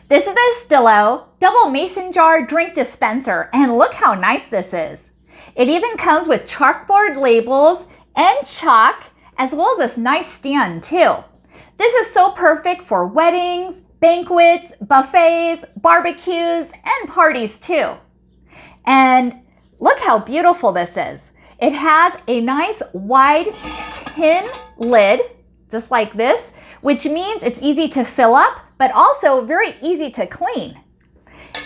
This is the Estilo double mason jar drink dispenser, and look how nice this is. It even comes with chalkboard labels and chalk, as well as this nice stand too. This is so perfect for weddings, banquets, buffets, barbecues, and parties too. And look how beautiful this is. It has a nice wide tin lid, just like this, which means it's easy to fill up, but also very easy to clean.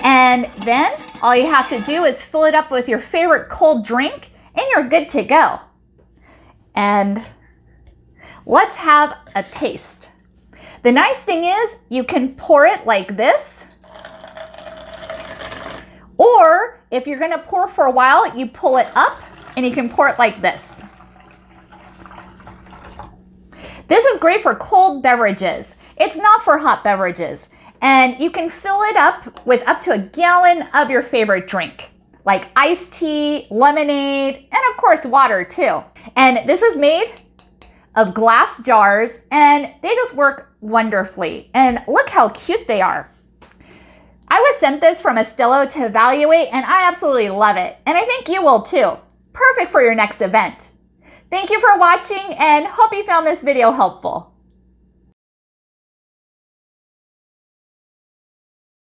And then all you have to do is fill it up with your favorite cold drink and you're good to go. And let's have a taste. The nice thing is you can pour it like this, or if you're gonna pour for a while, you pull it up and you can pour it like this. This is great for cold beverages. It's not for hot beverages. And you can fill it up with up to a gallon of your favorite drink, like iced tea, lemonade, and of course water too. And this is made of glass jars and they just work wonderfully. And look how cute they are. I was sent this from Estilo to evaluate and I absolutely love it. And I think you will too. Perfect for your next event. Thank you for watching and hope you found this video helpful.